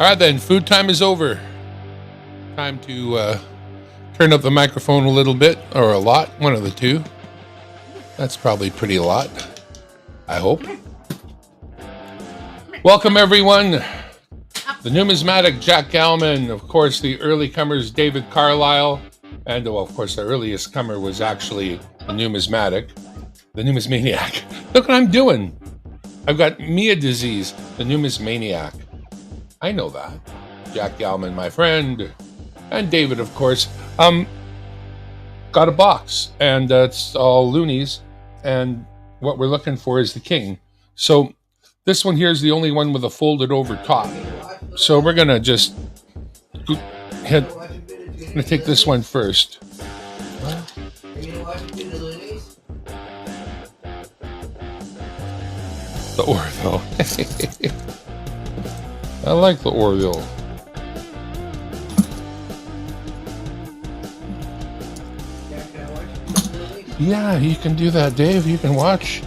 All right, then. Food time is over. Time to turn up the microphone a little bit, or a lot. One of the two. That's probably pretty a lot. I hope. Welcome, everyone. The numismatic Jack Galman. Of course, the early comers David Carlisle. And, well, of course, the earliest comer was actually the numismatic. The numismaniac. Look what I'm doing. I've got Mia disease. The numismaniac. I know that. Jack Galman, my friend, and David, of course. Got a box, and it's all loonies, and what we're looking for is the king. So this one here is the only one with a folded over top. So we're gonna just I'm gonna take this one first. The Orville. I like the Orville. Yeah, you can do that, Dave. You can watch.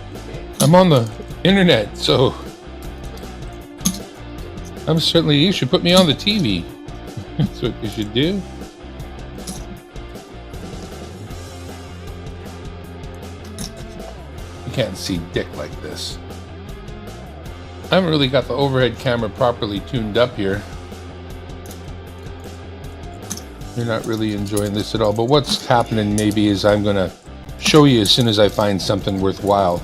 I'm on the internet, so you should put me on the TV. That's what you should do. You can't see dick like this. I haven't really got the overhead camera properly tuned up here. You're not really enjoying this at all, but what's happening maybe is I'm going to show you as soon as I find something worthwhile.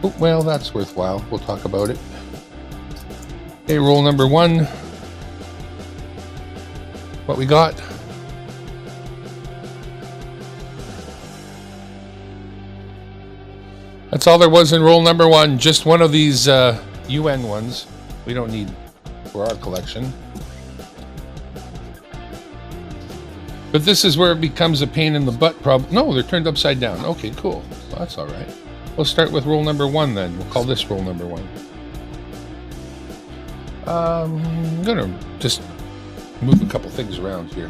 Oh, well, that's worthwhile. We'll talk about it. Okay, roll number one. What we got? That's all there was in roll number one. Just one of these UN ones. We don't need for our collection. But this is where it becomes a pain in the butt problem. No, they're turned upside down. Okay, cool. Well, that's all right. We'll start with roll number one then. We'll call this roll number one. I'm going to just move a couple things around here.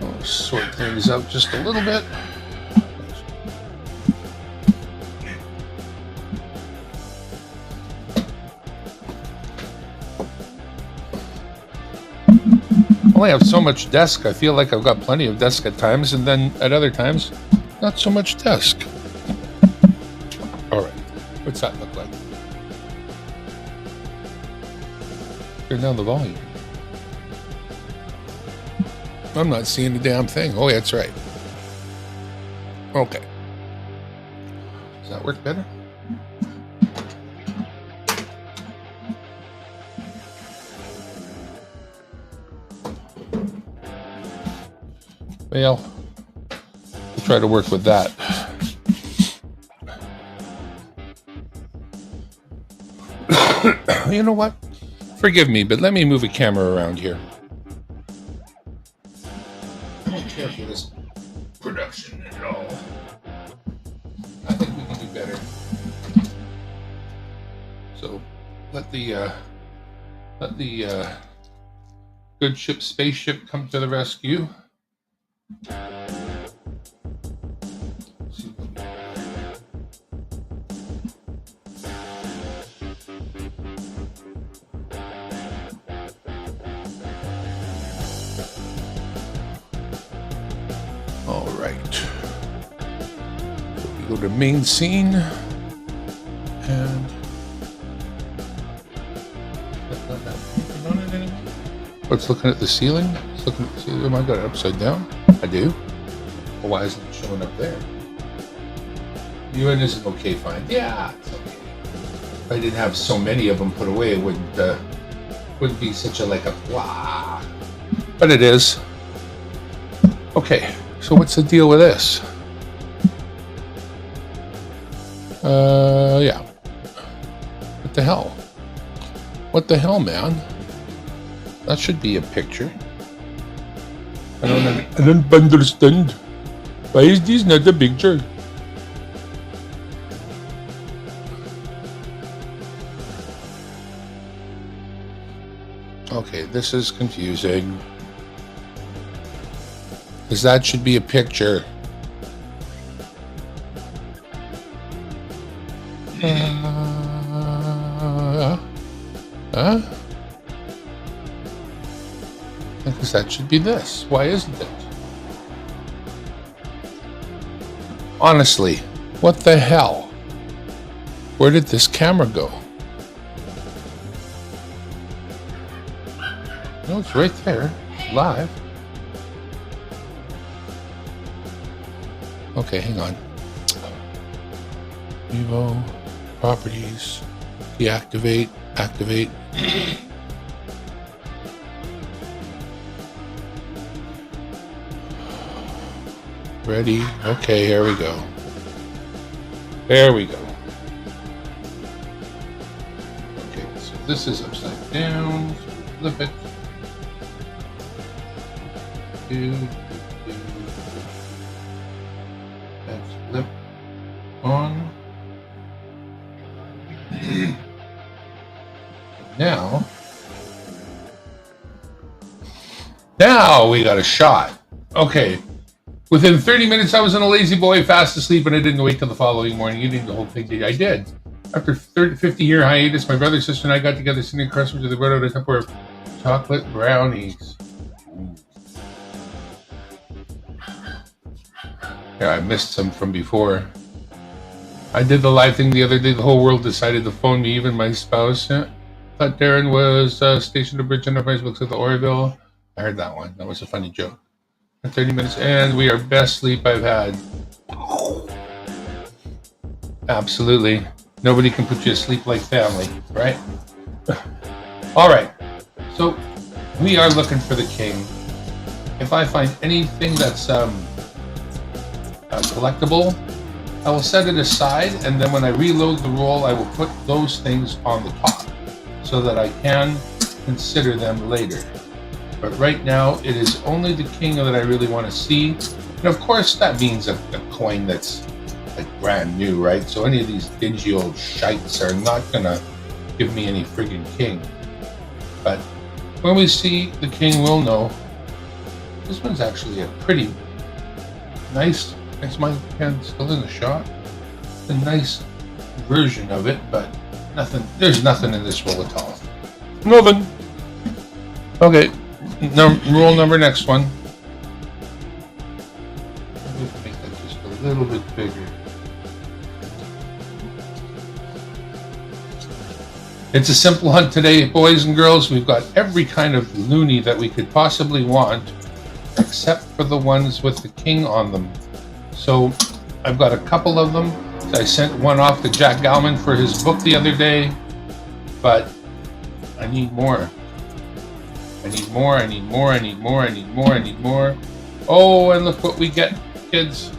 I'll sort things out just a little bit. I only have so much desk. I feel like I've got plenty of desk at times, and then at other times, not so much desk. All right, what's that look like? Turn down the volume. I'm not seeing a damn thing. Oh, yeah, that's right. Okay. Does that work better? Well, we'll try to work with that. You know what? Forgive me, but let me move a camera around here. I don't care for this production at all. I think we can do better. So let the good ship spaceship come to the rescue. All right. So we go to main scene and what's looking at the ceiling? It's looking at the ceiling. Am I got it upside down? I do. Well, why isn't it showing up there? UN isn't okay, fine. Yeah, it's okay. If I didn't have so many of them put away, it wouldn't be such a like a blah. But it is. Okay, so what's the deal with this? Yeah. What the hell? What the hell, man? That should be a picture. I don't understand. Why is this not a picture? Okay, this is confusing. Because that should be a picture. I guess that should be this. Why isn't it? Honestly, what the hell? Where did this camera go? No, it's right there, live. Okay, hang on. Vivo, properties, deactivate, activate. Ready? Okay, here we go. There we go. Okay, so this is upside down. Flip it. That's flip on. Now we got a shot. Okay. Within 30 minutes, I was in a lazy boy, fast asleep, and I didn't wait till the following morning eating the whole thing. I did. After 50-year hiatus, my brother, sister, and I got together sitting across from each other, brought out a couple of chocolate brownies. Yeah, I missed some from before. I did the live thing the other day. The whole world decided to phone me, even my spouse. Yeah. Thought Darren was stationed at Bridge Enterprise, looks at the Orville. I heard that one. That was a funny joke. 30 minutes, and we are best sleep I've had. Absolutely. Nobody can put you to sleep like family, right? All right. So we are looking for the king. If I find anything that's collectible, I will set it aside, and then when I reload the roll, I will put those things on the top so that I can consider them later. But right now, it is only the king that I really want to see. And of course, that means a coin that's like brand new, right? So any of these dingy old shites are not going to give me any friggin' king. But when we see the king, we'll know. This one's actually a pretty nice, is my hand still in the shot? A nice version of it, but nothing, there's nothing in this roll at all. Nothing. Okay. Rule number next one. Let's make that just a little bit bigger. It's a simple hunt today, boys and girls. We've got every kind of loony that we could possibly want, except for the ones with the king on them. So I've got a couple of them. I sent one off to Jack Galman for his book the other day, but I need more. I need more, I need more, I need more, I need more, I need more. Oh, and look what we get, kids.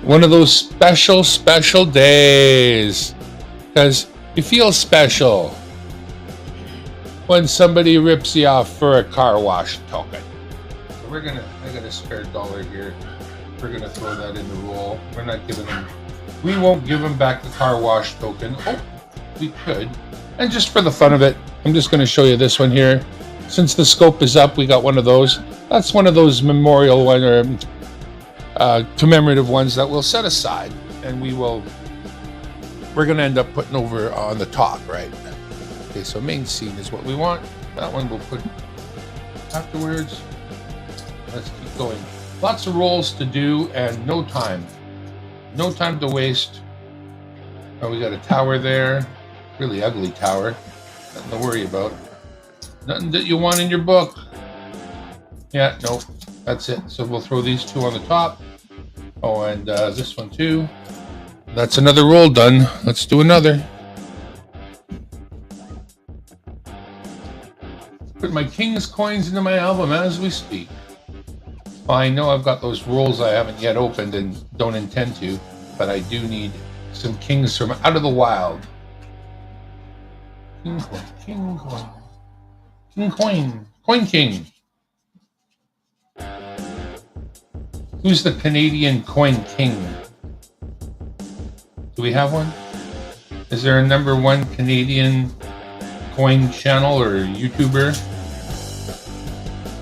One of those special days. Because you feel special when somebody rips you off for a car wash token. So I got a spare $1 here. We're gonna throw that in the roll. We're not giving them, we won't give them back the car wash token. Oh, we could. And just for the fun of it, I'm just going to show you this one here. Since the scope is up, we got one of those. That's one of those memorial one or commemorative ones that we'll set aside, and we're going to end up putting over on the top, right? Okay, so main scene is what we want. That one we'll put afterwards. Let's keep going. Lots of rolls to do and no time. No time to waste. Oh, we got a tower there. Really ugly tower. Nothing to worry about. Nothing that you want in your book. Yeah, nope. That's it. So we'll throw these two on the top. Oh, and this one too. That's another roll done. Let's do another. Put my king's coins into my album as we speak. Well, I know I've got those rolls I haven't yet opened and don't intend to, but I do need some kings from out of the wild. King coin, king coin, king coin, coin king. Who's the Canadian coin king? Do we have one? Is there a #1 Canadian coin channel or YouTuber?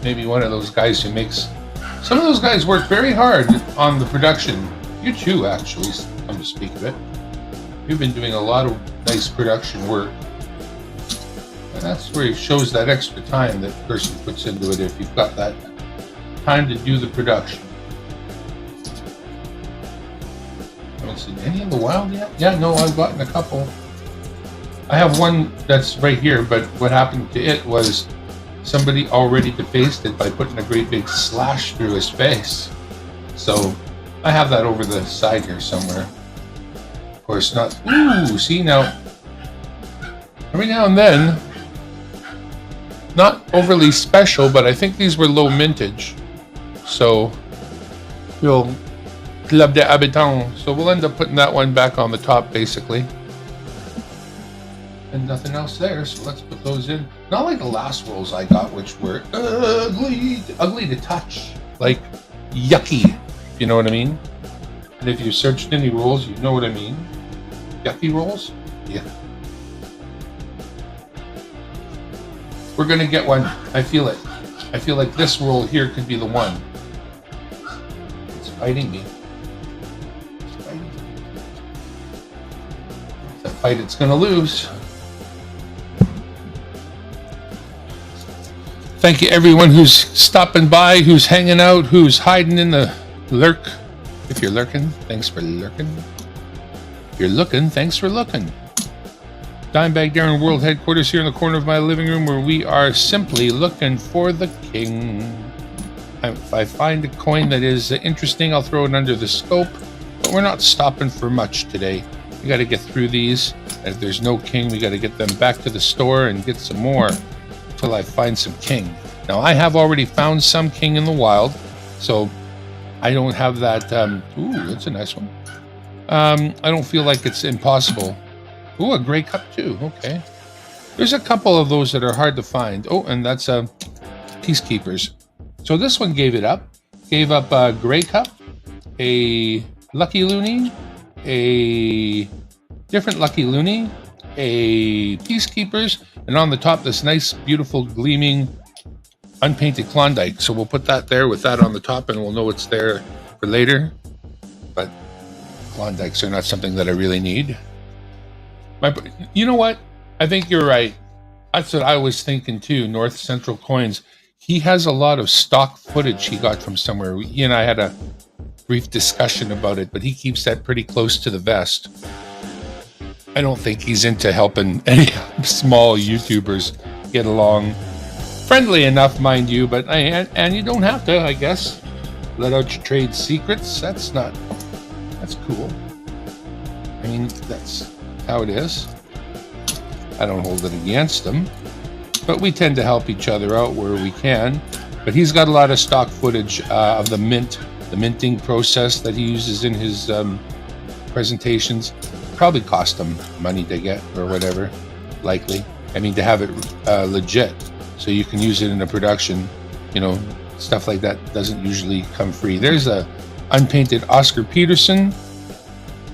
Maybe one of those guys who makes. Some of those guys work very hard on the production. You too, actually, come to speak of it. We've been doing a lot of nice production work. And that's where it shows that extra time that person puts into it if you've got that time to do the production. Haven't seen any in the wild yet? Yeah, no, I've gotten a couple. I have one that's right here, but what happened to it was somebody already defaced it by putting a great big slash through his face. So I have that over the side here somewhere. Of course not. Ooh, see now, every now and then, not overly special, but I think these were low mintage. So you'll Club des Habitants. So we'll end up putting that one back on the top basically. And nothing else there, so let's put those in. Not like the last rolls I got, which were ugly to touch. Like yucky, if you know what I mean. And if you searched any rolls, you know what I mean. Yucky rolls? Yeah. We're gonna get one. I feel it. I feel like this roll here could be the one. It's fighting me. It's fighting me. It's a fight it's gonna lose. Thank you everyone who's stopping by, who's hanging out, who's hiding in the lurk. If you're lurking, thanks for lurking. If you're looking, thanks for looking. Dimebag Darren World Headquarters here in the corner of my living room where we are simply looking for the king. If I find a coin that is interesting, I'll throw it under the scope. But we're not stopping for much today. We got to get through these. If there's no king, we got to get them back to the store and get some more until I find some king. Now, I have already found some king in the wild, so I don't have that. Ooh, that's a nice one. I don't feel like it's impossible. Ooh, a gray cup too. Okay. There's a couple of those that are hard to find. Oh, and that's Peacekeepers. So this one gave it up. Gave up a gray cup, a Lucky Looney, a different Lucky Looney, a Peacekeepers, and on the top this nice, beautiful, gleaming, unpainted Klondike. So we'll put that there with that on the top, and we'll know it's there for later. But Klondikes are not something that I really need. You know what? I think you're right. That's what I was thinking too. North Central Coins. He has a lot of stock footage he got from somewhere. He and I had a brief discussion about it, but he keeps that pretty close to the vest. I don't think he's into helping any small YouTubers get along. Friendly enough, mind you, but and you don't have to, I guess. Let out your trade secrets. That's cool. I mean, that's how it is. I don't hold it against him, but we tend to help each other out where we can. But he's got a lot of stock footage of the minting process that he uses in his presentations. Probably cost him money to get or whatever, likely. I mean, to have it legit, so you can use it in a production. You know, stuff like that doesn't usually come free. There's a unpainted Oscar Peterson.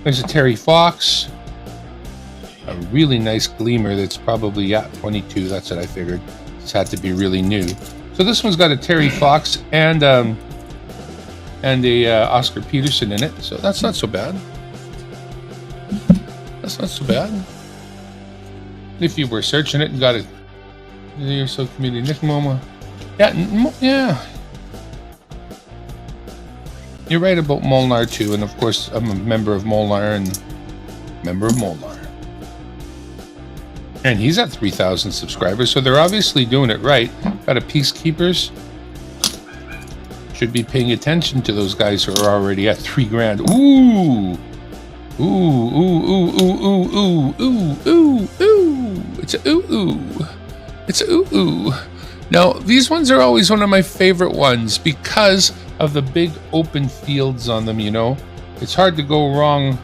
There's a Terry Fox. A really nice gleamer that's probably 22. That's what I figured. This had to be really new. So this one's got a Terry Fox and a Oscar Peterson in it. So that's not so bad. That's not so bad. If you were searching it and got it, you're so community. Nick Momo. Yeah. You're right about Molnar too, and of course I'm a member of Molnar and member of Molnar. And he's at 3,000 subscribers, so they're obviously doing it right. Got a Peacekeepers. Should be paying attention to those guys who are already at 3 grand. Ooh. Ooh. It's a ooh. It's a ooh. Now, these ones are always one of my favorite ones because of the big open fields on them, you know. It's hard to go wrong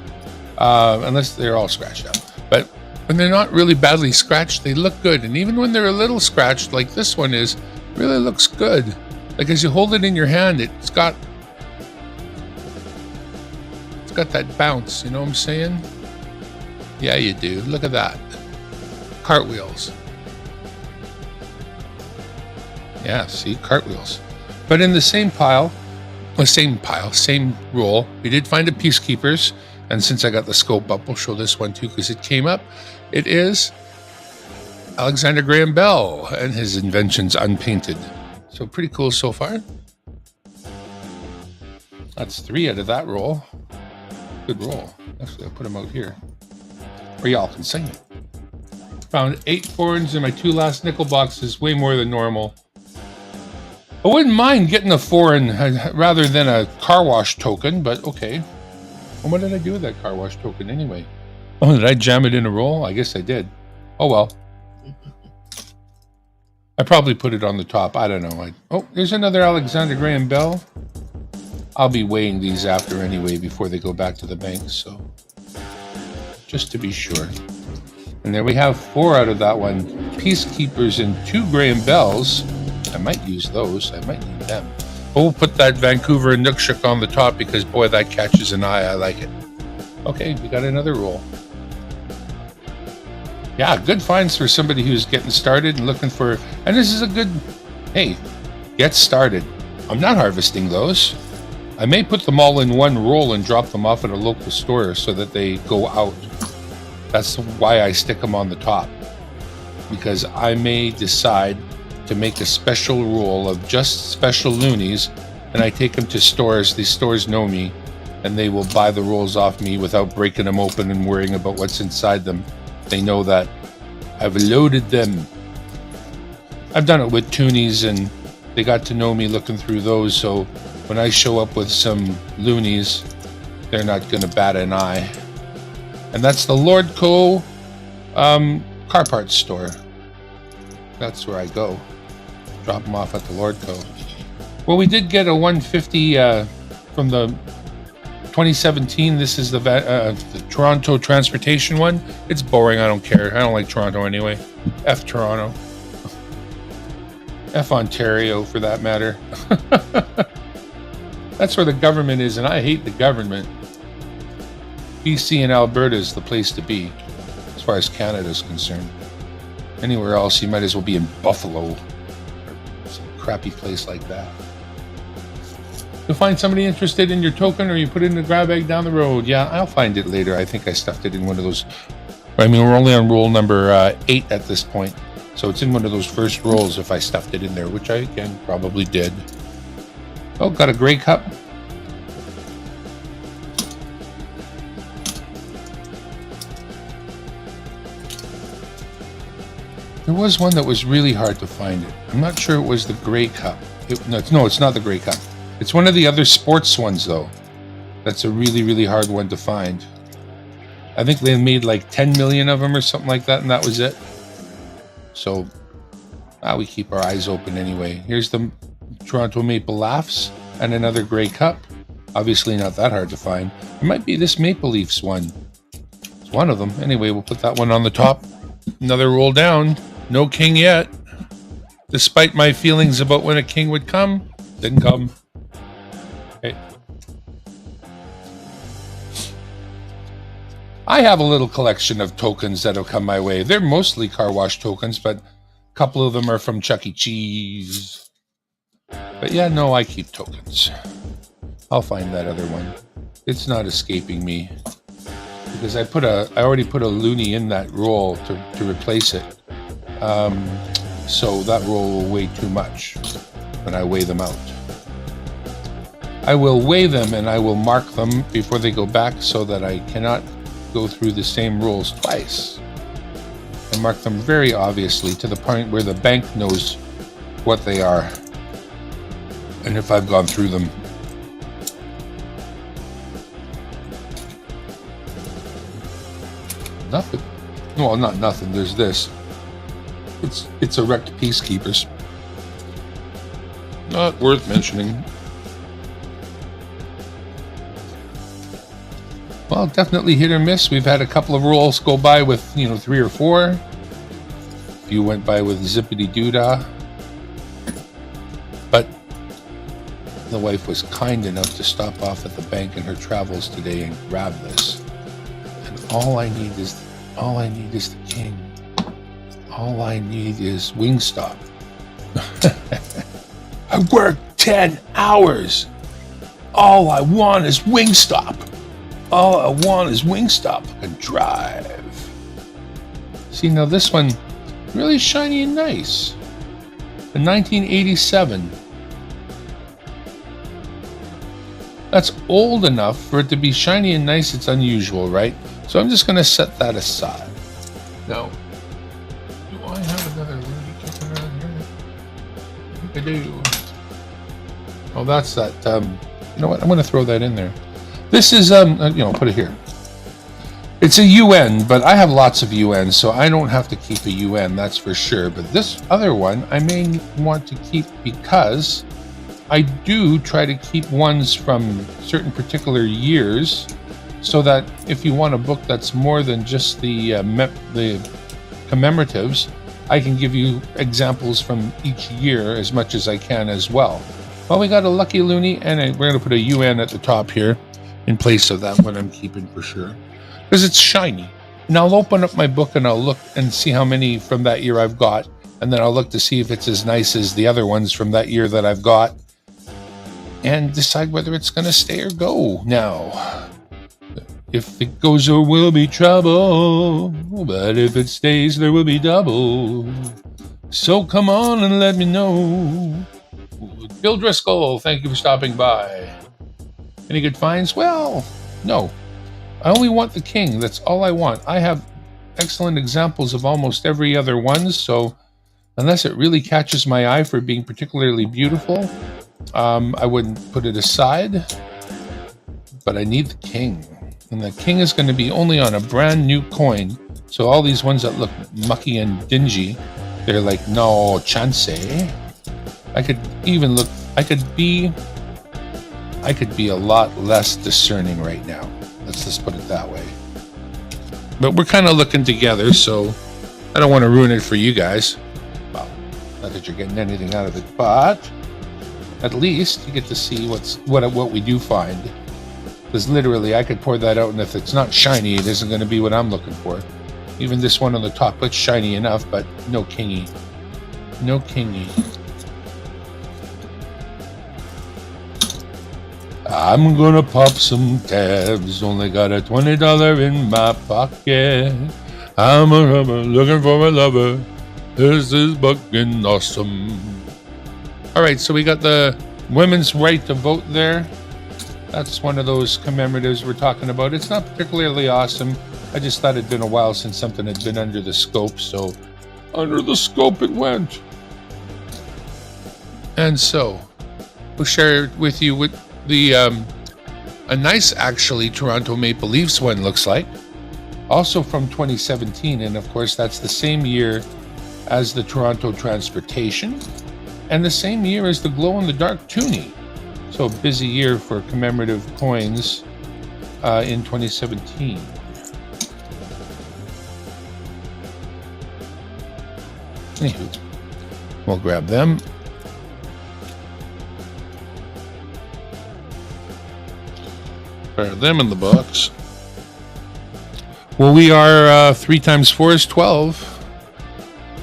unless they're all scratched up. But when they're not really badly scratched, they look good. And even when they're a little scratched, like this one is, really looks good. Like as you hold it in your hand, it's got that bounce, you know what I'm saying? Yeah, you do. Look at that. Cartwheels. Yeah, see, cartwheels. But in the same roll, we did find a Peacekeepers. And since I got the scope up, we'll show this one too because it came up. It is Alexander Graham Bell and his inventions unpainted. So pretty cool so far. That's 3 out of that roll. Good roll. Actually, I'll put them out here where y'all can sing it. Found 8 foreigns in my 2 last nickel boxes, way more than normal. I wouldn't mind getting a foreign rather than a car wash token, but okay. And what did I do with that car wash token anyway? Oh, did I jam it in a roll? I guess I did. Oh well. I probably put it on the top. I don't know. Oh, there's another Alexander Graham Bell. I'll be weighing these after anyway before they go back to the bank, so just to be sure. And there we have 4 out of that one. Peacekeepers and 2 Graham Bells. I might use those. I might need them. But we'll put that Vancouver and Inukshuk on the top because, boy, that catches an eye. I like it. Okay, we got another roll. Yeah, good finds for somebody who's getting started and looking for... And this is a good... Hey, get started. I'm not harvesting those. I may put them all in one roll and drop them off at a local store so that they go out. That's why I stick them on the top. Because I may decide to make a special roll of just special loonies, and I take them to stores. These stores know me, and they will buy the rolls off me without breaking them open and worrying about what's inside them. They know that I've loaded them. I've done it with Toonies, and they got to know me looking through those, so when I show up with some loonies, they're not going to bat an eye. And that's the Lordco car parts store. That's where I go. Drop them off at the Lordco. Well, we did get a 150 from the 2017. This is the Toronto transportation one. It's boring. I don't care. I don't like Toronto anyway. F Toronto. F Ontario, for that matter. That's where the government is, and I hate the government. BC and Alberta is the place to be, as far as Canada is concerned. Anywhere else, you might as well be in Buffalo, or some crappy place like that. You'll find somebody interested in your token, or you put it in a grab bag down the road. Yeah, I'll find it later. I think I stuffed it in one of those. I mean, we're only on roll number 8 at this point, so it's in one of those first rolls if I stuffed it in there, which I, again, probably did. Oh, got a gray cup. There was one that was really hard to find it. I'm not sure it was the gray cup. No, it's not the gray cup. It's one of the other sports ones, though. That's a really, really hard one to find. I think they made like 10 million of them or something like that, and that was it. So, we keep our eyes open anyway. Here's the Toronto Maple Laughs and another gray cup. Obviously not that hard to find. It might be this Maple Leafs one. It's one of them. Anyway, we'll put that one on the top. Another roll down. No king yet. Despite my feelings about when a king would come, didn't come. Okay. I have a little collection of tokens that have come my way. They're mostly car wash tokens, but a couple of them are from Chuck E. Cheese. But yeah, no, I keep tokens. I'll find that other one. It's not escaping me. Because I already put a loonie in that roll to replace it. So that roll will weigh too much when I weigh them out. I will weigh them and I will mark them before they go back so that I cannot go through the same rolls twice. I mark them very obviously to the point where the bank knows what they are and if I've gone through them. Nothing. Well, not nothing. There's this. It's erect peacekeepers. Not worth mentioning. Well, definitely hit or miss. We've had a couple of rolls go by with, 3 or 4. A few went by with zippity doodah. But the wife was kind enough to stop off at the bank in her travels today and grab this. And all I need is the king. All I need is Wingstop. I worked 10 hours. All I want is Wingstop. All I want is Wingstop and drive. See, now this one, really shiny and nice. In 1987. That's old enough for it to be shiny and nice. It's unusual, right? So I'm just going to set that aside. Now, do I have another Looney kicking around here? I think I do. Oh, that's that. You know what? I'm going to throw that in there. This is, put it here. It's a UN, but I have lots of UN, so I don't have to keep a UN, that's for sure. But this other one I may want to keep because I do try to keep ones from certain particular years, so that if you want a book that's more than just the commemoratives, I can give you examples from each year as much as I can as well. Well, we got a Lucky Looney, and we're going to put a UN at the top here in place of that one I'm keeping for sure, because it's shiny. And I'll open up my book and I'll look and see how many from that year I've got, and then I'll look to see if it's as nice as the other ones from that year that I've got, and decide whether it's going to stay or go. Now, if it goes, there will be trouble, but if it stays, there will be double. So come on and let me know. Bill Driscoll, thank you for stopping by. Any good finds? Well, no. I only want the king. That's all I want. I have excellent examples of almost every other one, so unless it really catches my eye for being particularly beautiful, I wouldn't put it aside. But I need the king. And the king is going to be only on a brand new coin. So all these ones that look mucky and dingy, they're like, no chance. I could be a lot less discerning right now. Let's just put it that way. But we're kind of looking together, so I don't want to ruin it for you guys. Well, not that you're getting anything out of it, but at least you get to see what we do find. Because literally, I could pour that out, and if it's not shiny, it isn't going to be what I'm looking for. Even this one on the top, it's shiny enough, but no kingy. No kingy. I'm gonna pop some tabs, only got a $20 in my pocket. I'm a rubber looking for a lover. This is fucking awesome. Alright, so we got the women's right to vote there. That's one of those commemoratives we're talking about. It's not particularly awesome. I just thought it'd been a while since something had been under the scope, so under the scope it went. And so, we'll share with you what a nice, actually, Toronto Maple Leafs one looks like. Also from 2017, and of course that's the same year as the Toronto Transportation, and the same year as the glow-in-the-dark Toonie. So busy year for commemorative coins in 2017. Anywho, we'll grab them. Them in the box. Well, we are 3 times 4 is 12.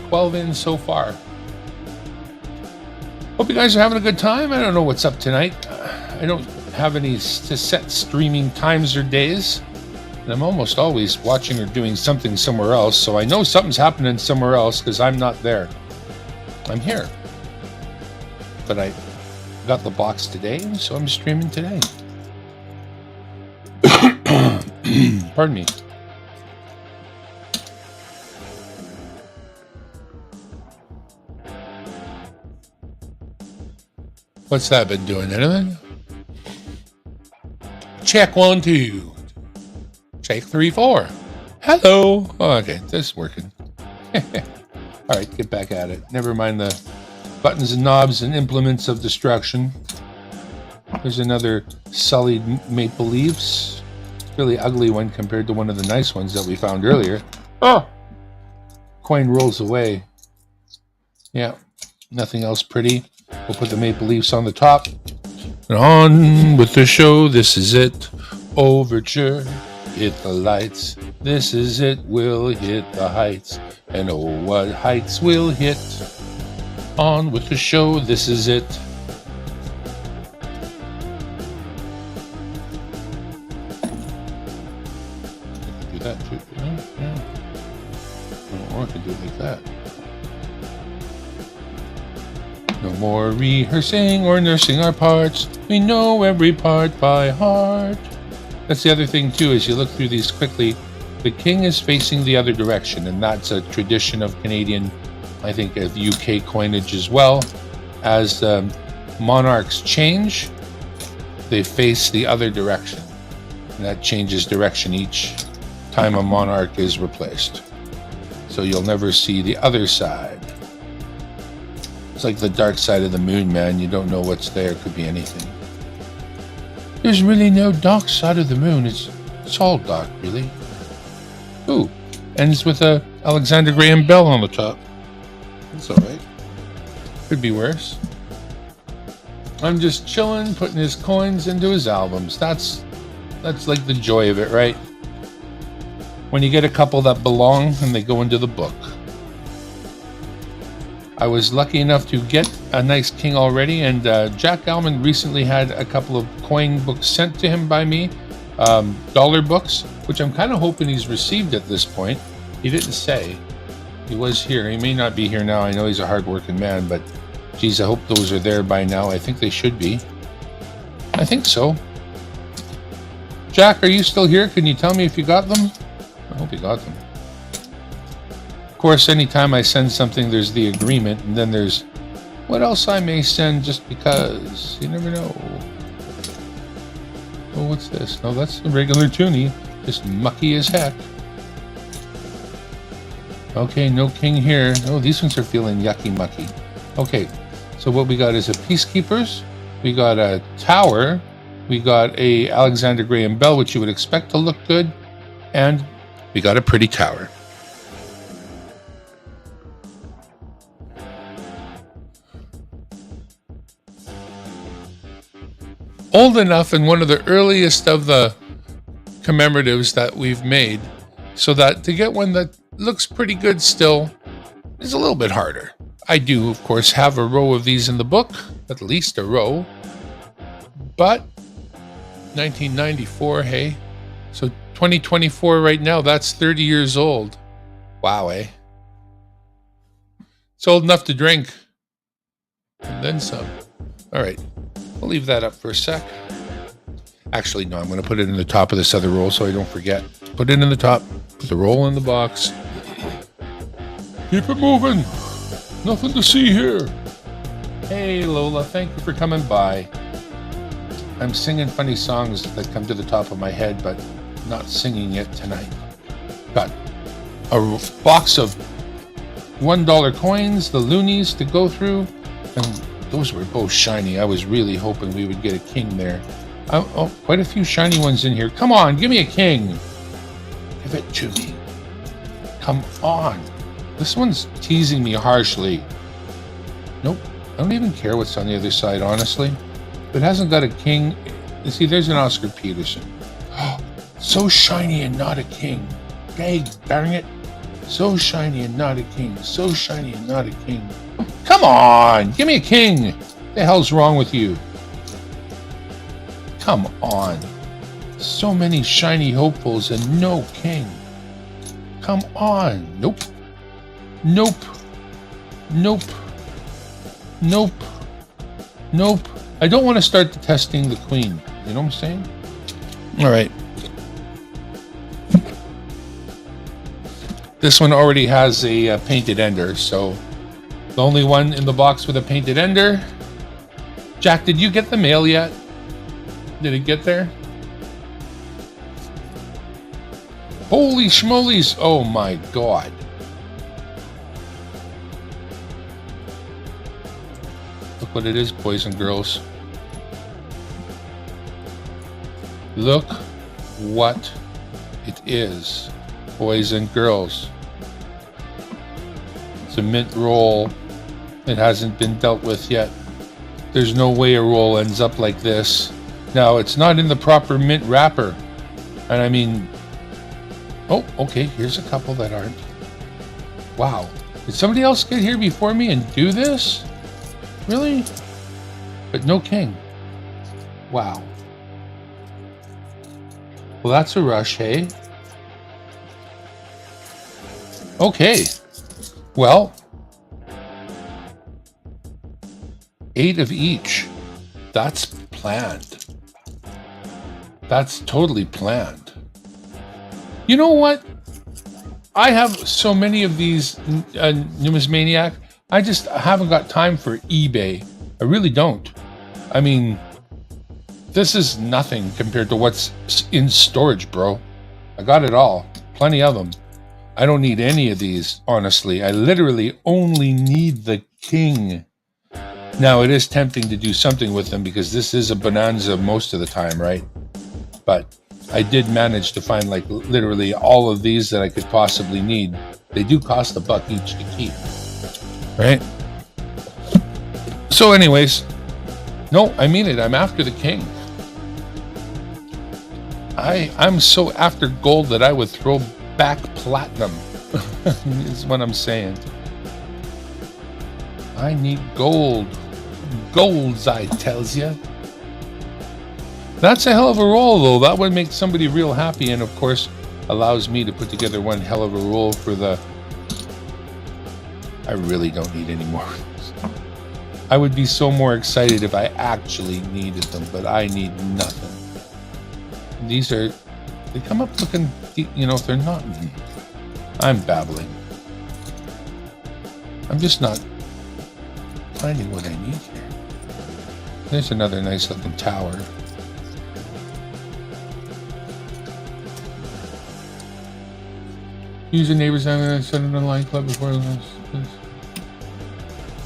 12 in so far. Hope you guys are having a good time. I don't know what's up tonight. I don't have any set streaming times or days. And I'm almost always watching or doing something somewhere else. So I know something's happening somewhere else because I'm not there. I'm here. But I got the box today, so I'm streaming today. Pardon me. What's that been doing? Anything? Check 1, 2. Check 3, 4. Hello. Oh, okay, this is working. All right, get back at it. Never mind the buttons and knobs and implements of destruction. There's another sullied Maple Leafs. Really ugly one compared to one of the nice ones that we found earlier. Oh! Coin rolls away. Yeah, nothing else pretty. We'll put the Maple Leafs on the top. And on with the show. This is it. Overture. Hit the lights. This is it. We'll hit the heights. And oh, what heights we'll hit. On with the show. This is it. do that too. Yeah. Or I could do it like that. No more rehearsing or nursing our parts. We know every part by heart. That's the other thing too, as you look through these quickly, the king is facing the other direction, and that's a tradition of Canadian, I think of UK coinage as well. As monarchs change, they face the other direction. And that changes direction each time a monarch is replaced. So you'll never see the other side. It's like the dark side of the moon, man. You don't know what's there. It could be anything. There's really no dark side of the moon. It's all dark, really. Ooh, ends with a Alexander Graham Bell on the top. That's all right. Could be worse. I'm just chilling, putting his coins into his albums. That's like the joy of it, right? When you get a couple that belong and they go into the book. I was lucky enough to get a nice king already, and Jack Almond recently had a couple of coin books sent to him by me, dollar books, which I'm kind of hoping he's received at this point. He didn't say. He was here. He may not be here now. I know he's a hard-working man, but geez, I hope those are there by now. I think they should be. I think so. Jack, are you still here? Can you tell me if you got them? I hope you got them. Of course, anytime I send something, there's the agreement, and then there's what else I may send just because. You never know. Oh, what's this? No, that's the regular Toonie. Just mucky as heck. Okay, no king here. Oh, these ones are feeling yucky mucky. Okay, so what we got is a Peacekeepers. We got a Tower. We got a Alexander Graham Bell, which you would expect to look good. And we got a pretty tower. Old enough and one of the earliest of the commemoratives that we've made, so that to get one that looks pretty good still is a little bit harder. I do, of course, have a row of these in the book, at least a row, but 1994, hey? So 2024 right now, that's 30 years old. Wow, eh? It's old enough to drink. And then some. All right. We'll leave that up for a sec. Actually, no, I'm going to put it in the top of this other roll so I don't forget. Put it in the top. Put the roll in the box. Keep it moving. Nothing to see here. Hey, Lola, thank you for coming by. I'm singing funny songs that come to the top of my head, but not singing it tonight. Got a box of $1 coins, the loonies to go through, and those were both shiny. I was really hoping we would get a king there. Oh, quite a few shiny ones in here. Come on, give me a king. Give it to me. Come on. This one's teasing me harshly. Nope. I don't even care what's on the other side, honestly. If it hasn't got a king... You see, there's an Oscar Peterson. So shiny and not a king. Dang, darn it. So shiny and not a king. So shiny and not a king. Come on! Give me a king! What the hell's wrong with you? Come on. So many shiny hopefuls and no king. Come on. Nope. Nope. Nope. Nope. Nope. I don't want to start testing the queen. You know what I'm saying? All right. This one already has a painted ender, so the only one in the box with a painted ender. Jack, did you get the mail yet? Did it get there? Holy schmolies! Oh my god. Look what it is, boys and girls. Look what it is, boys and girls. It's a mint roll. It hasn't been dealt with yet. There's no way a roll ends up like this. Now, it's not in the proper mint wrapper. And I mean... Oh, okay, here's a couple that aren't. Wow. Did somebody else get here before me and do this? Really? But no king. Wow. Well, that's a rush, hey? Okay. Well, 8 of each. That's planned. That's totally planned. You know what? I have so many of these numismaniac. I just haven't got time for eBay. I really don't. I mean, this is nothing compared to what's in storage, bro. I got it all. Plenty of them. I don't need any of these, honestly. I literally only need the king. Now, it is tempting to do something with them because this is a bonanza most of the time, right? But I did manage to find like literally all of these that I could possibly need. They do cost $1 each to keep, right? So anyways, no, I mean it. I'm after the king. I'm so after gold that I would throw back platinum is what I'm saying. I need gold. Golds, I tells ya. That's a hell of a roll, though. That would make somebody real happy, and of course, allows me to put together one hell of a roll for the... I really don't need any more of those. I would be so more excited if I actually needed them, but I need nothing. These are... They come up looking... You know, if they're not... I'm babbling. I'm just not finding what I need here. There's another nice looking tower. Use a neighbor's app and set an online club before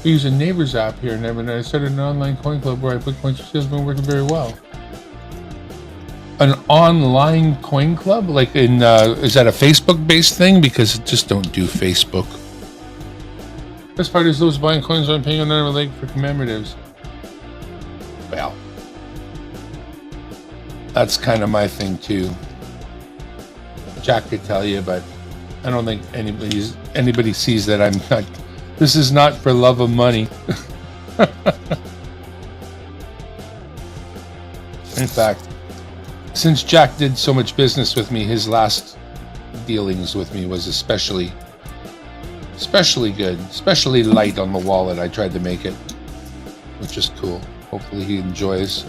use a neighbor's app here and I set an online coin club where I put coins for sales. Been working very well. An online coin club? Like in is that a Facebook based thing? Because it just don't do Facebook. Best part is those buying coins aren't paying another leg for commemoratives. Well, that's kind of my thing too. Jack could tell you, but I don't think anybody sees that I'm not. This is not for love of money. In fact, since Jack did so much business with me, his last dealings with me was especially good, especially light on the wallet. I tried to make it, which is cool. Hopefully he enjoys.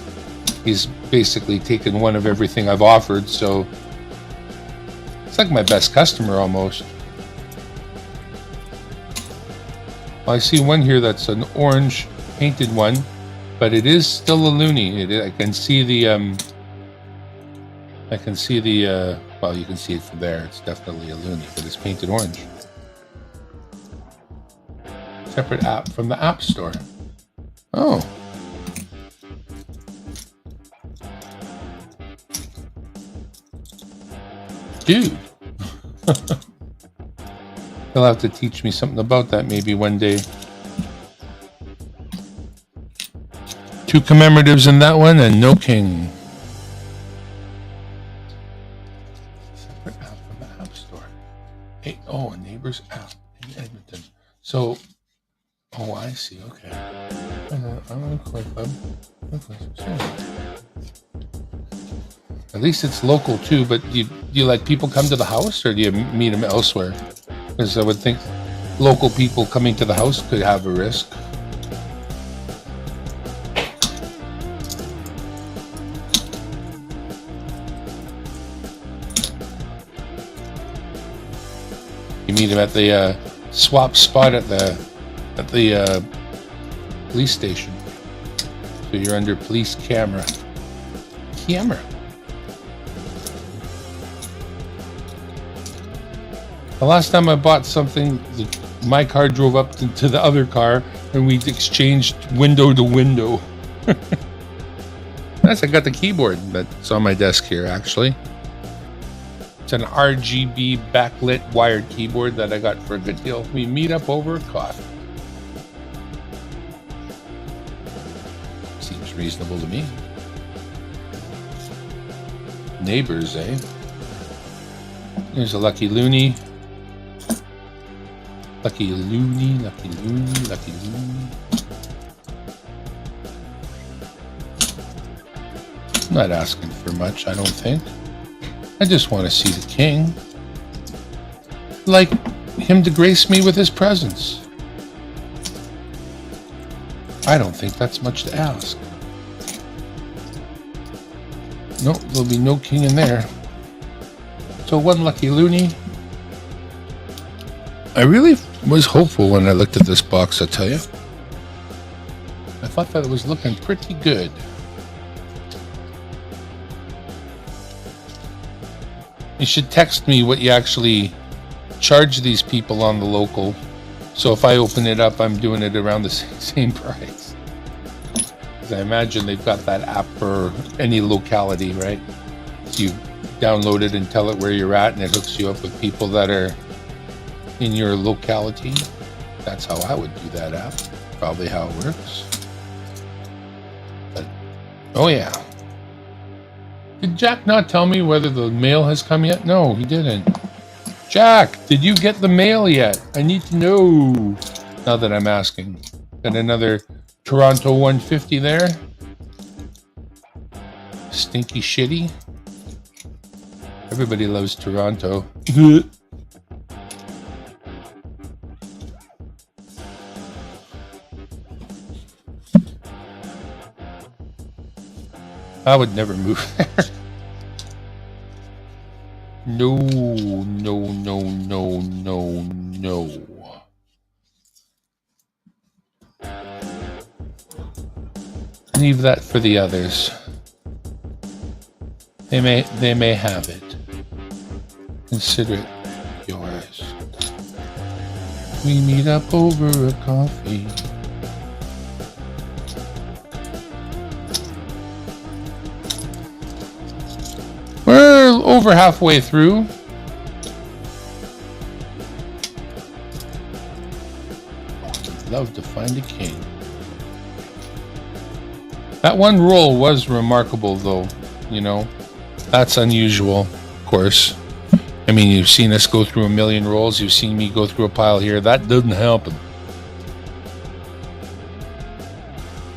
He's basically taken one of everything I've offered, so it's like my best customer almost. Well, I see one here that's an orange painted one, but it is still a loonie. I can see the well, you can see it from there. It's definitely a loonie, but it's painted orange. Separate app from the App Store. Oh. Dude. He'll have to teach me something about that maybe one day. 2 commemoratives in that one and no king. Separate app from the App Store. Hey, oh, a neighbor's app in Edmonton. So, oh, I see. Okay. I'm on Koi Club. At least it's local too, but do you let people come to the house or do you meet them elsewhere? Because I would think local people coming to the house could have a risk. You meet them at the swap spot at the police station. So you're under police camera. The last time I bought something, my car drove up to the other car and we exchanged window to window. Nice, I got the keyboard that's on my desk here actually. It's an RGB backlit wired keyboard that I got for a good deal. We meet up over coffee. Seems reasonable to me. Neighbors, eh? Here's a lucky loonie. Lucky loonie, lucky loonie, lucky loonie. I'm not asking for much, I don't think. I just want to see the king. Like, him to grace me with his presence. I don't think that's much to ask. Nope, there'll be no king in there. So one lucky loony. I really was hopeful when I looked at this box, I'll tell you. I thought that it was looking pretty good. You should text me what you actually charge these people on the local. So if I open it up, I'm doing it around the same price. Because I imagine they've got that app for any locality, right? So you download it and tell it where you're at, and it hooks you up with people that are in your locality. That's how I would do that app. Probably how it works. But, oh yeah. Did Jack not tell me whether the mail has come yet? No, he didn't. Jack, did you get the mail yet? I need to know. Now that I'm asking. Got another Toronto 150 there. Stinky shitty. Everybody loves Toronto. I would never move there. No, no, no, no, no, no. Leave that for the others. They may have it. Consider it yours. We meet up over a coffee. We're over halfway through. Love to find a king. That one roll was remarkable, though. You know, that's unusual, of course. I mean, you've seen us go through a million rolls. You've seen me go through a pile here. That doesn't happen.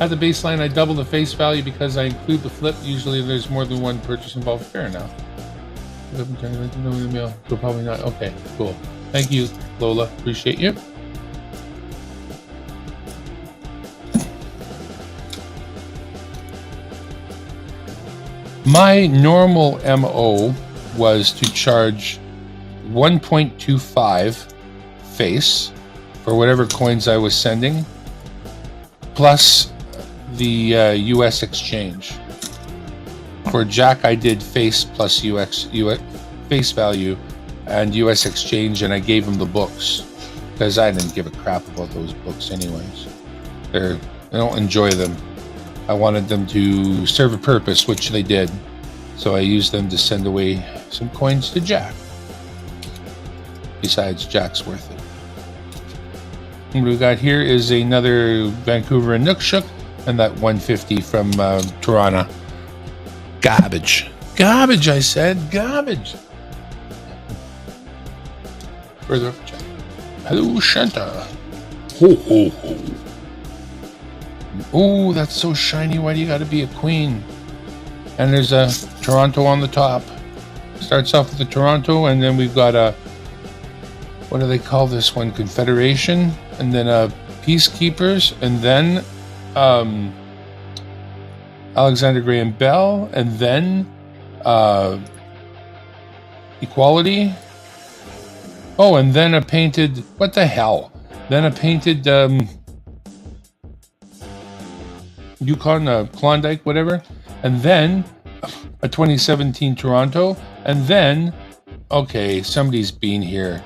At the baseline, I double the face value because I include the flip. Usually there's more than one purchase involved. Fair enough. So probably not. Okay, cool. Thank you, Lola. Appreciate you. My normal MO was to charge 1.25 face for whatever coins I was sending, plus the US exchange. For Jack, I did face plus US face value and US exchange, and I gave him the books because I didn't give a crap about those books anyways. I don't enjoy them. I wanted them to serve a purpose, which they did. So I used them to send away some coins to Jack. Besides, Jack's worth it. And what we got here is another Vancouver and Nookshook, and that 150 from Toronto. Garbage. Garbage, I said. Garbage. Further up, Jack. Hello, Shanta. Ho, ho, ho. Oh, that's so shiny. Why do you got to be a queen? And there's a Toronto on the top. Starts off with the Toronto, and then we've got a, what do they call this one? Confederation, and then a Peacekeepers, and then Alexander Graham Bell, and then Equality. Oh, and then a painted, what the hell? Then a painted Yukon, Klondike, whatever, and then a 2017 Toronto, and then, okay, somebody's been here.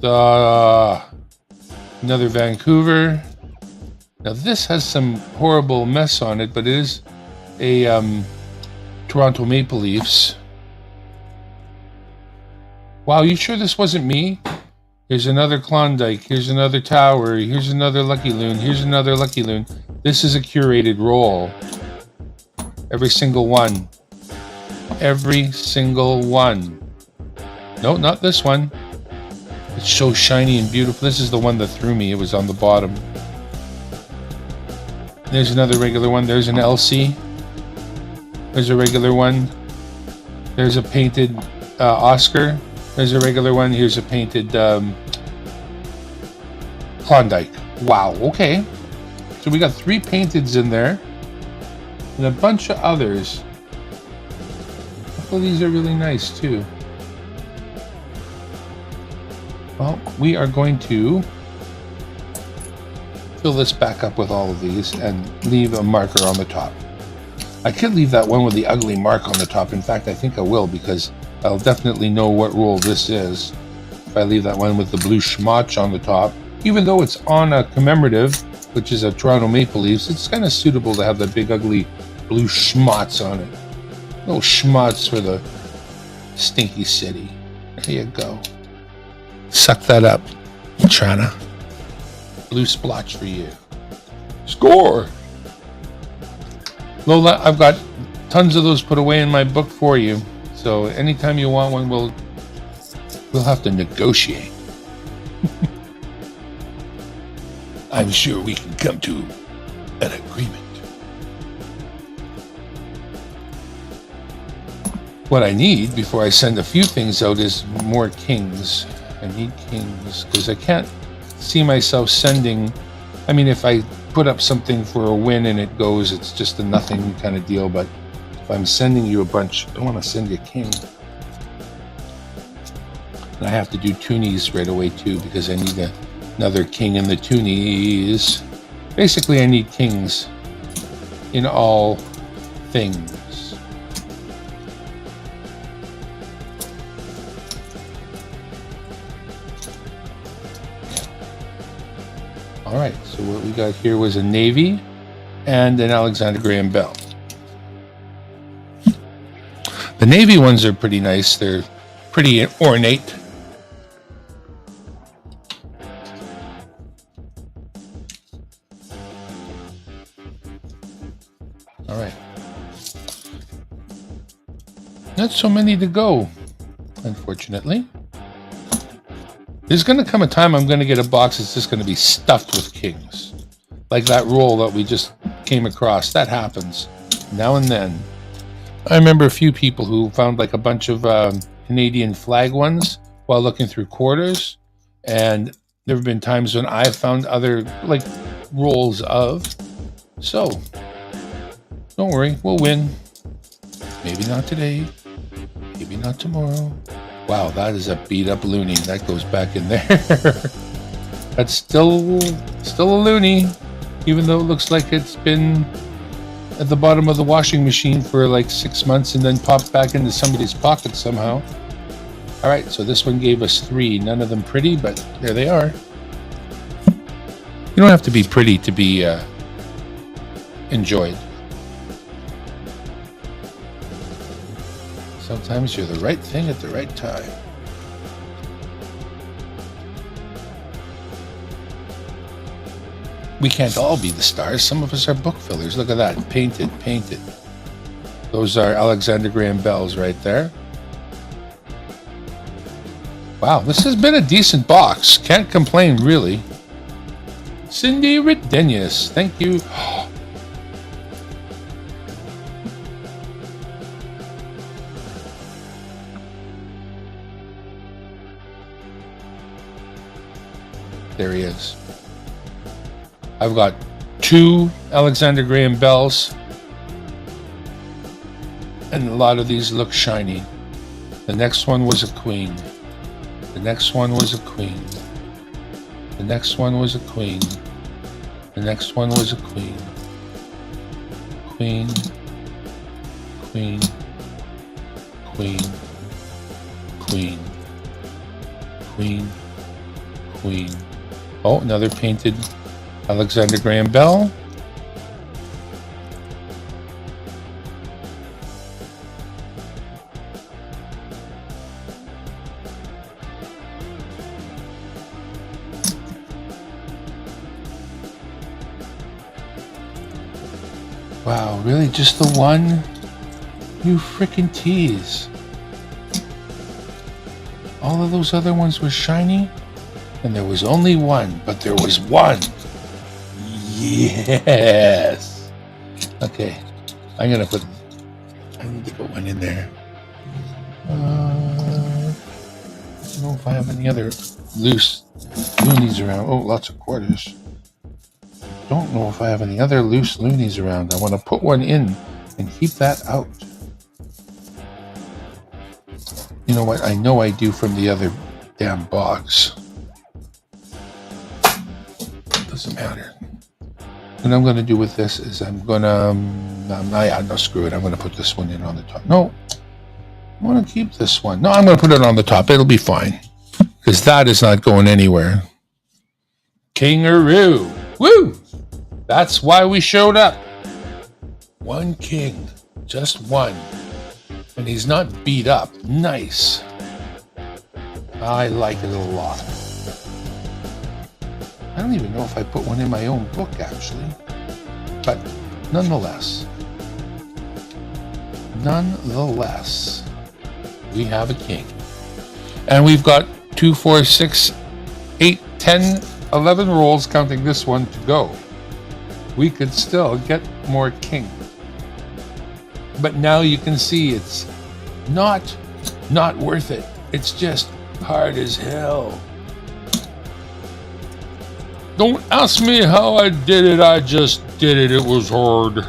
Another Vancouver. Now this has some horrible mess on it, but it is a Toronto Maple Leafs. Wow, you sure this wasn't me? Here's another Klondike. Here's another Tower. Here's another Lucky Loon. Here's another Lucky Loon. This is a curated roll. Every single one. Every single one. No, not this one. It's so shiny and beautiful. This is the one that threw me. It was on the bottom. There's another regular one. There's an LC. There's a regular one. There's a painted Oscar. There's a regular one. Here's a painted Klondike. Wow, okay. So we got 3 painteds in there. And a bunch of others. A couple of these are really nice too. Well, we are going to fill this back up with all of these and leave a marker on the top. I could leave that one with the ugly mark on the top. In fact, I think I will, because I'll definitely know what rule this is if I leave that one with the blue schmotch on the top. Even though it's on a commemorative, which is a Toronto Maple Leafs, it's kind of suitable to have the big ugly blue schmotz on it. Little schmotz for the stinky city. There you go. Suck that up, Toronto. Blue splotch for you. Score! Lola, I've got tons of those put away in my book for you. So anytime you want one, we'll have to negotiate. I'm sure we can come to an agreement. What I need before I send a few things out is more kings. I need kings because I can't see myself sending. I mean, if I put up something for a win and it goes, it's just a nothing kind of deal. But if I'm sending you a bunch, I want to send you a king. And I have to do Toonies right away too, because I need another king in the Toonies. Basically, I need kings in all things. All right, so what we got here was a navy and an Alexander Graham Bell. The navy ones are pretty nice. They're pretty ornate. All right. Not so many to go, unfortunately. There's going to come a time I'm going to get a box that's just going to be stuffed with kings. Like that roll that we just came across. That happens now and then. I remember a few people who found like a bunch of Canadian flag ones while looking through quarters. And there have been times when I've found other like rolls of. So, don't worry, we'll win. Maybe not today. Maybe not tomorrow. Wow, that is a beat up loony. That goes back in there. That's still a loony, even though it looks like it's been at the bottom of the washing machine for like 6 months and then popped back into somebody's pocket somehow. All right, so this one gave us 3. None of them pretty, but there they are. You don't have to be pretty to be enjoyed. Sometimes you're the right thing at the right time. We can't all be the stars. Some of us are book fillers. Look at that. Painted. Those are Alexander Graham Bells right there. Wow, this has been a decent box. Can't complain, really. Cindy Redenius, thank you. There he is. I've got 2 Alexander Graham Bells, and a lot of these look shiny. The next one was a queen. The next one was a queen. The next one was a queen. The next one was a queen. Queen. Queen. Queen. Queen. Queen. Queen. Oh, another painted Alexander Graham Bell. Wow, really? Just the one? You frickin' tease. All of those other ones were shiny? And there was only one, but there was one. Yes. Okay, I need to put one in there. don't know if I have any other loose loonies around. Oh, lots of quarters. Don't know if I have any other loose loonies around. I want to put one in and keep that out. You know what? I know I do from the other damn box. Doesn't matter. What I'm going to do with this is I'm going to... no, screw it. I'm going to put this one in on the top. No. I want to keep this one. No, I'm going to put it on the top. It'll be fine. Because that is not going anywhere. Kingaroo. Woo! That's why we showed up. One king. Just one. And he's not beat up. Nice. I like it a lot. I don't even know if I put one in my own book, actually. But nonetheless, we have a king. And we've got 2, 4, 6, 8, 10, 11 rolls, counting this one, to go. We could still get more king. But now you can see it's not worth it. It's just hard as hell. Don't ask me how I did it. I just did it. It was hard.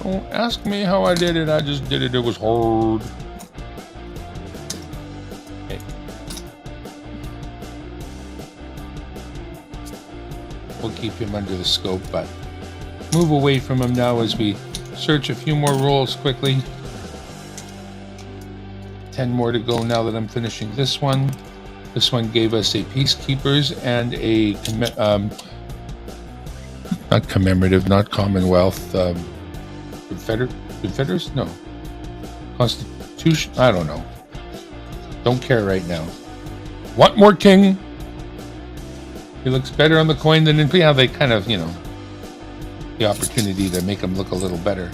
Don't ask me how I did it. I just did it. It was hard. Okay. We'll keep him under the scope, but move away from him now as we search a few more rolls quickly. 10 more to go now that I'm finishing this one. This one gave us a Peacekeepers and a not commemorative, not Commonwealth, Confederates? No. Constitution? I don't know. Don't care right now. Want more king? He looks better on the coin than in... Yeah, they kind of, you know, the opportunity to make him look a little better.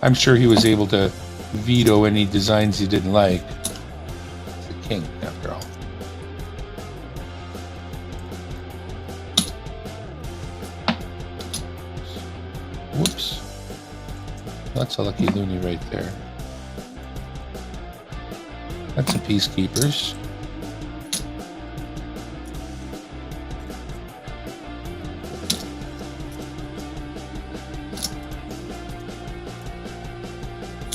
I'm sure he was able to veto any designs he didn't like. It's a king, after all. Whoops. That's a lucky loony right there. That's a Peacekeepers.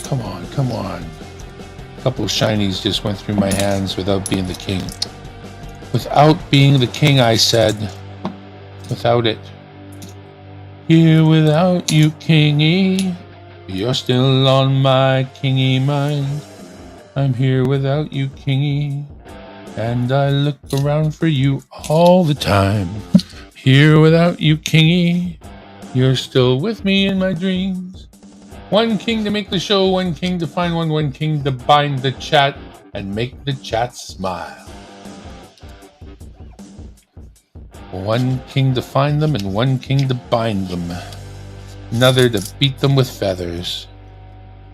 Come on, come on. A couple of shinies just went through my hands without being the king. Without being the king, I said. Without it. Here without you, kingy. You're still on my kingy mind. I'm here without you, kingy. And I look around for you all the time. Here without you, kingy. You're still with me in my dreams. One king to make the show, one king to find one king to bind the chat and make the chat smile. One king to find them and one king to bind them. Another to beat them with feathers.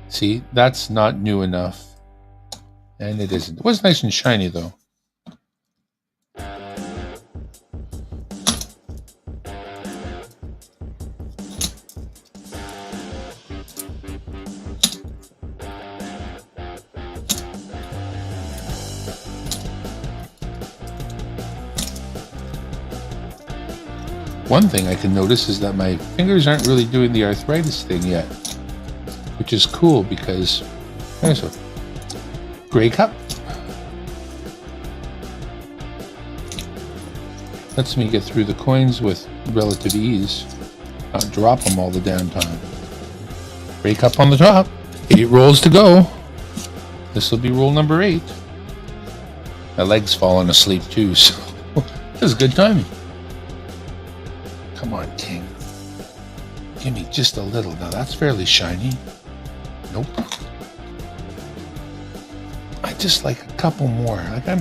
See, that's not new enough. And it isn't. It was nice and shiny though. One thing I can notice is that my fingers aren't really doing the arthritis thing yet, which is cool because there's a gray cup. Lets me get through the coins with relative ease, not drop them all the damn time. Gray cup on the top, 8 rolls to go. This will be roll number 8. My leg's falling asleep too, so this is good timing. Come on, king. Give me just a little. Now that's fairly shiny. Nope. I just like a couple more. Like I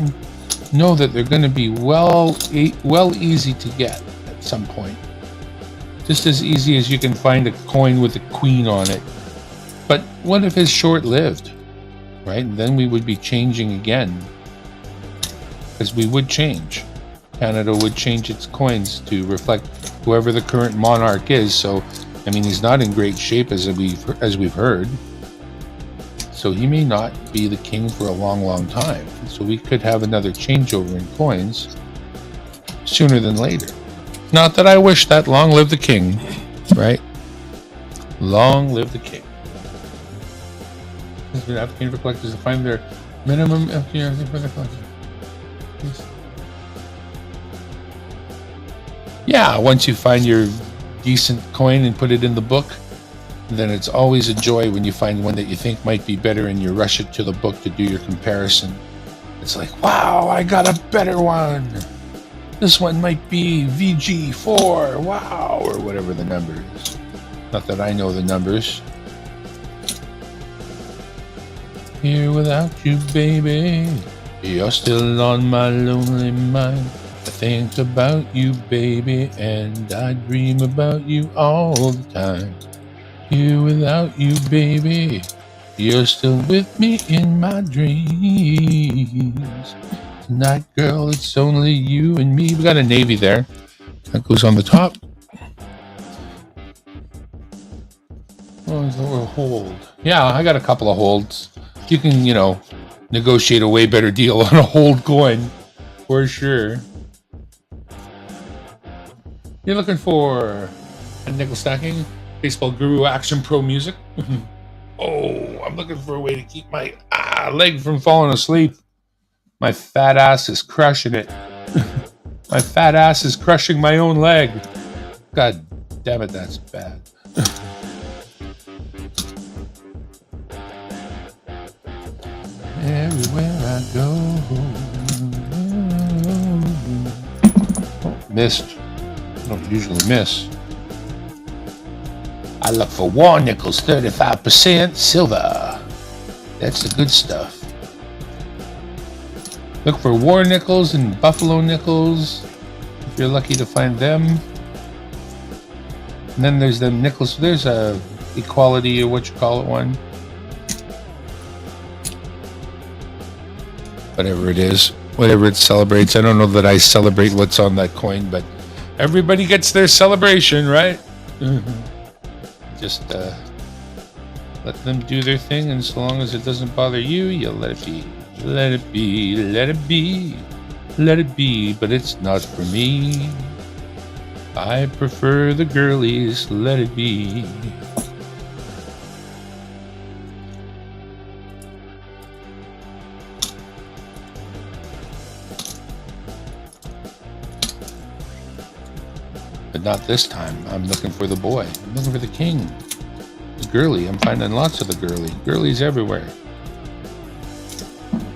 know that they're going to be well easy to get at some point. Just as easy as you can find a coin with a queen on it. But what if it's short-lived? Right? And then we would be changing again. Because we would change. Canada would change its coins to reflect whoever the current monarch is. So, I mean, he's not in great shape as we've heard. So he may not be the king for a long, long time. So we could have another changeover in coins sooner than later. Not that I wish that. Long live the king, right? Long live the king. It's been advocating for collectors to find their minimum FGR for the collector. Yeah, once you find your decent coin and put it in the book, then it's always a joy when you find one that you think might be better and you rush it to the book to do your comparison. It's like, wow, I got a better one. This one might be VG4, wow, or whatever the number is. Not that I know the numbers. Here without you, baby, you're still on my lonely mind. I think about you, baby, and I dream about you all the time. Here without you, baby, you're still with me in my dreams. Tonight, girl, it's only you and me. We got a navy there. That goes on the top. Oh, there's a little hold. Yeah, I got a couple of holds. You can, negotiate a way better deal on a hold coin, for sure. You're looking for a nickel stacking? Baseball Guru Action Pro music? Oh, I'm looking for a way to keep my leg from falling asleep. My fat ass is crushing it. My fat ass is crushing my own leg. God damn it, that's bad. Everywhere I go. Oh, missed. I don't usually miss. I look for war nickels, 35% silver. That's the good stuff. Look for war nickels and buffalo nickels, if you're lucky to find them. And then there's them nickels. There's a equality or what you call it one. Whatever it is, whatever it celebrates. I don't know that I celebrate what's on that coin, but everybody gets their celebration, right? Just let them do their thing, and so long as it doesn't bother you, you'll let it be. Let it be, let it be, let it be, but it's not for me. I prefer the girlies, let it be. But not this time. I'm looking for the boy. I'm looking for the king. The girly. I'm finding lots of the girly. Girlies everywhere.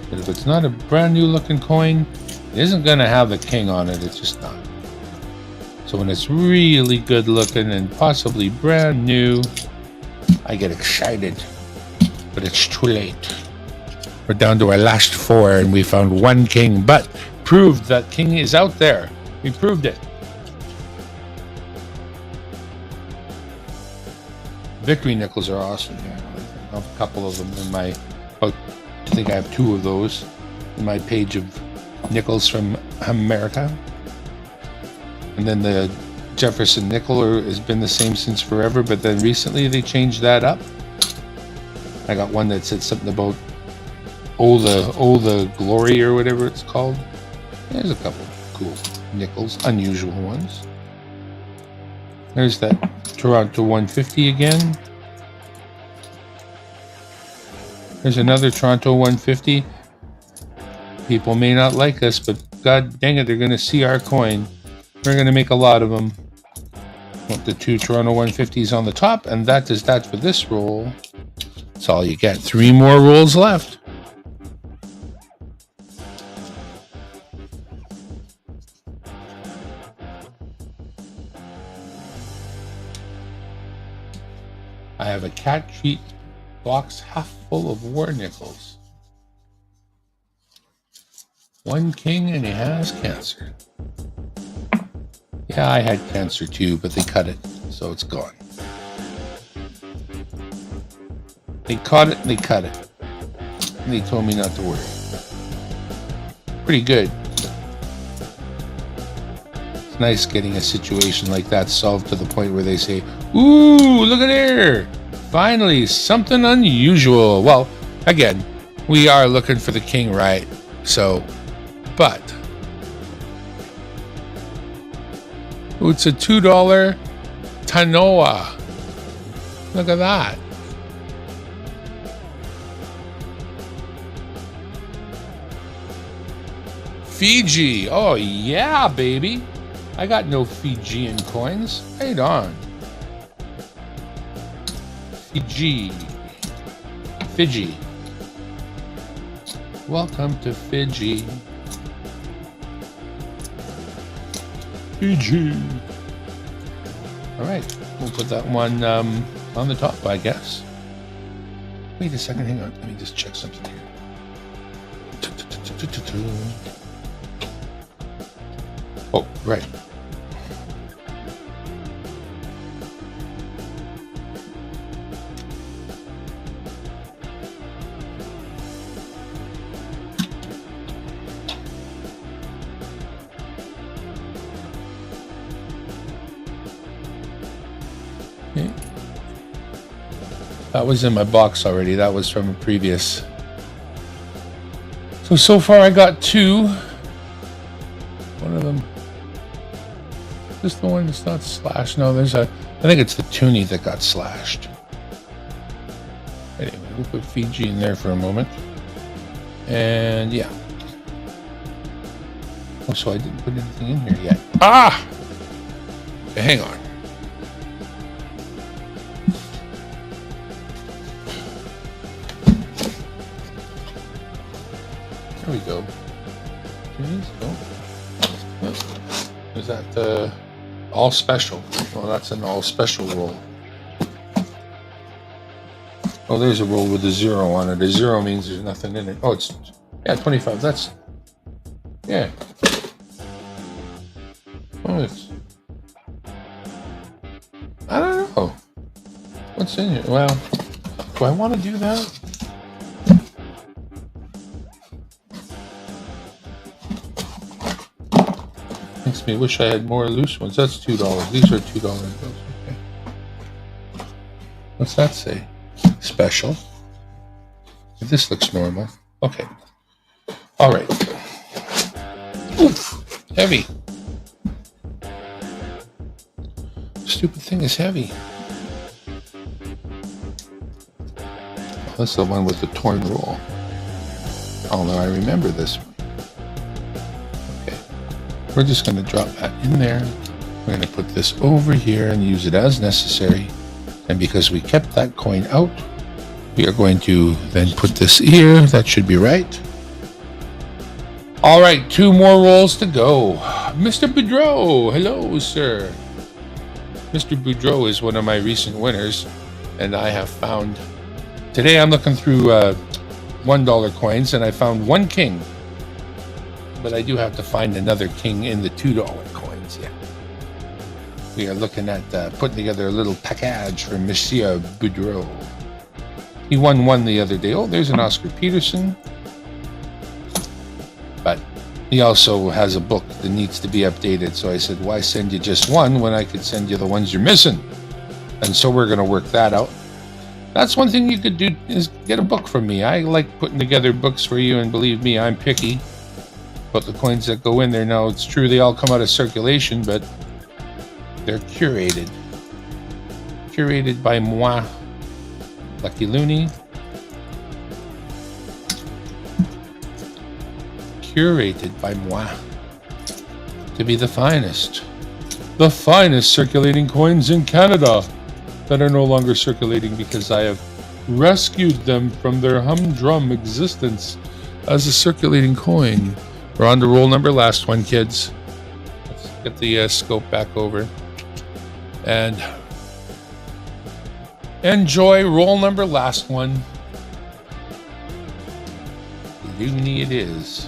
But if it's not a brand new looking coin, it isn't going to have the king on it. It's just not. So when it's really good looking and possibly brand new, I get excited. But it's too late. We're down to our last 4 and we found one king, but proved that king is out there. We proved it. Victory nickels are awesome. Yeah, I have a couple of them in my. I think I have 2 of those in my page of nickels from America. And then the Jefferson nickel has been the same since forever, but then recently they changed that up. I got one that said something about the glory or whatever it's called. There's a couple cool nickels, unusual ones. There's that Toronto 150 again. There's another Toronto 150. People may not like us, but god dang it, they're going to see our coin. We're going to make a lot of them. Put the 2 Toronto 150s on the top, and that is that for this roll. That's all you get. 3 more rolls left. I have a cat treat box half full of war nickels. 1 king and he has cancer. Yeah, I had cancer too, but they cut it, so it's gone. They caught it and they cut it. And they told me not to worry. Pretty good. It's nice getting a situation like that solved to the point where they say, ooh, look at there! Finally, something unusual. Well, Again, we are looking for the king, right? So, but ooh, it's a $2 Tanoa. Look at that. Fiji. Oh, yeah, baby. I got no Fijian coins. Right on. Fiji. Fiji. Welcome to Fiji. Fiji. All right. We'll put that one on the top, I guess. Wait a second. Hang on. Let me just check something here. Oh, right. Okay. That was in my box already. That was from a previous. So far I got two. One of them. Just the one that's not slashed. No, there's a. I think it's the Toonie that got slashed. Anyway, we'll put Fiji in there for a moment. And yeah. Oh, so I didn't put anything in here yet. Ah! Okay, hang on. There we go. Toonies? Oh. Is that all special? Well, that's an all special roll. Oh, there's a roll with a 0 on it. A 0 means there's nothing in it. Oh, it's, yeah, 25. That's, yeah. Oh, it's, I don't know. What's in here? Well, do I want to do that? Makes me wish I had more loose ones. That's $2. These are $2 bills. Okay. What's that say? Special. This looks normal. Okay. All right. Oof. Heavy. Stupid thing is heavy. That's the one with the torn roll. Oh no, I remember this one. Okay. We're just going to drop that in there. We're going to put this over here and use it as necessary. And because we kept that coin out, we are going to then put this here. That should be right. All right, 2 more rolls to go. Mr. Boudreau, hello, sir. Mr. Boudreau is one of my recent winners, and I have found... Today I'm looking through $1 coins, and I found 1 king. But I do have to find another king in the $2 coins, yeah. We are looking at putting together a little package for Monsieur Boudreau. He won 1 the other day. Oh, there's an Oscar Peterson. But he also has a book that needs to be updated. So I said, why send you just 1 when I could send you the ones you're missing? And so we're going to work that out. That's one thing you could do, is get a book from me. I like putting together books for you, and believe me, I'm picky about the coins that go in there. Now, it's true they all come out of circulation, but they're curated. Curated by moi. Lucky Looney. Curated by moi. To be the finest. The finest circulating coins in Canada that are no longer circulating because I have rescued them from their humdrum existence as a circulating coin. We're on to roll number last one, kids. Let's get the scope back over. And enjoy roll number last one. Loony it is.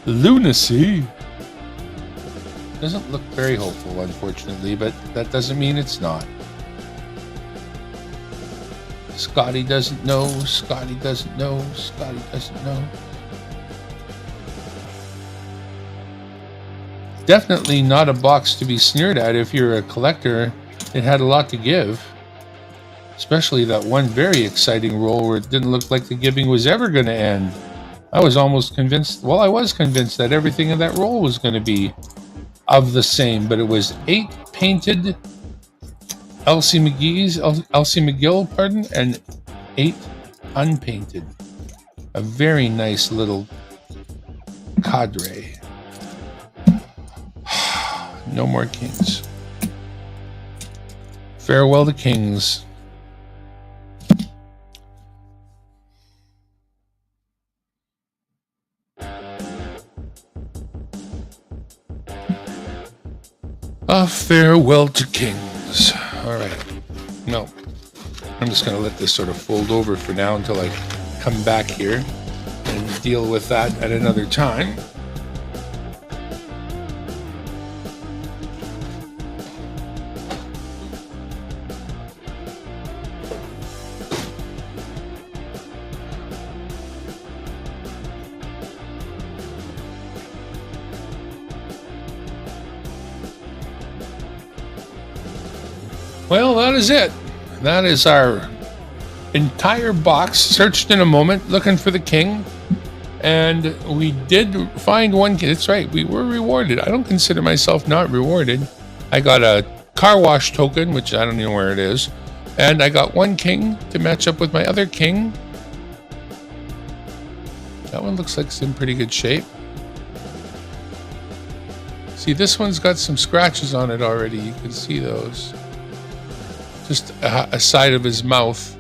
Lunacy. Doesn't look very hopeful, unfortunately, but that doesn't mean it's not. Scotty doesn't know, Scotty doesn't know, Scotty doesn't know. Definitely not a box to be sneered at if you're a collector. It had a lot to give. Especially that one very exciting roll where it didn't look like the giving was ever going to end. I was almost convinced, well, I was convinced that everything in that roll was going to be of the same, but it was 8 painted Elsie McGill, pardon, and 8 unpainted. A very nice little cadre. No more kings. Farewell to kings. A farewell to kings. All right. No, I'm just going to let this sort of fold over for now until I come back here and deal with that at another time. Well, that is it. That is our entire box. Searched in a moment looking for the king. And we did find one king. That's right. We were rewarded. I don't consider myself not rewarded. I got a car wash token, which I don't know where it is. And I got one king to match up with my other king. That one looks like it's in pretty good shape. See, this one's got some scratches on it already. You can see those. Just a side of his mouth.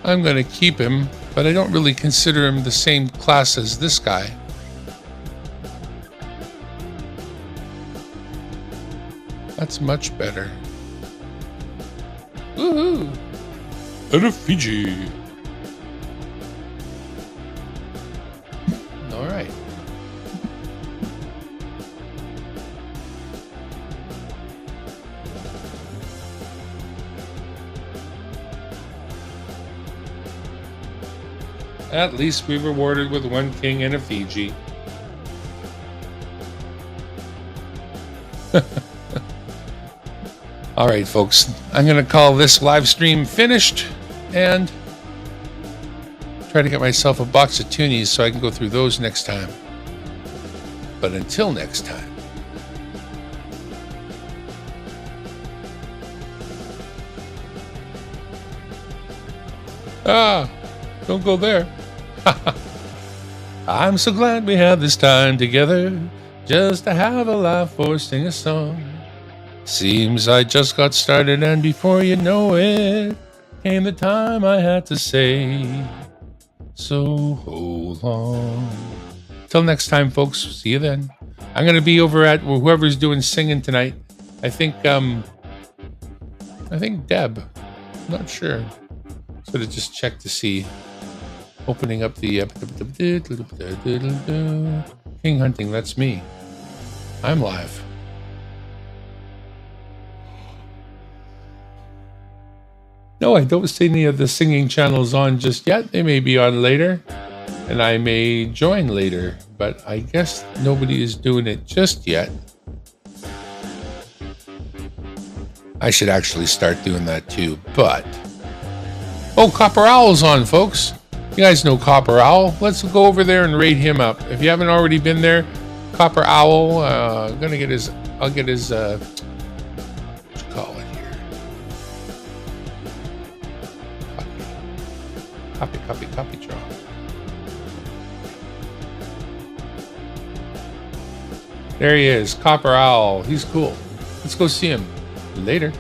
I'm going to keep him, but I don't really consider him the same class as this guy. That's much better. Woohoo! And a Fiji. All right. At least we were rewarded with one king and a Fiji. All right, folks. I'm going to call this live stream finished and try to get myself a box of Toonies so I can go through those next time. But until next time. Don't go there. I'm so glad we had this time together, just to have a laugh or sing a song. Seems I just got started, and before you know it, came the time I had to say, so hold on. Till next time, folks. See you then. I'm going to be over at whoever's doing singing tonight. I think Deb. I'm not sure. So to just check to see. Opening up the King Hunting, that's me. I'm live. No, I don't see any of the singing channels on just yet. They may be on later, and I may join later, but I guess nobody is doing it just yet. I should actually start doing that too, but... Oh, Copper Owl's on, folks. You guys know Copper Owl. Let's go over there and raid him up. If you haven't already been there, Copper Owl, I'll get his, what you call it here? Copy draw. There he is, Copper Owl. He's cool. Let's go see him. Later.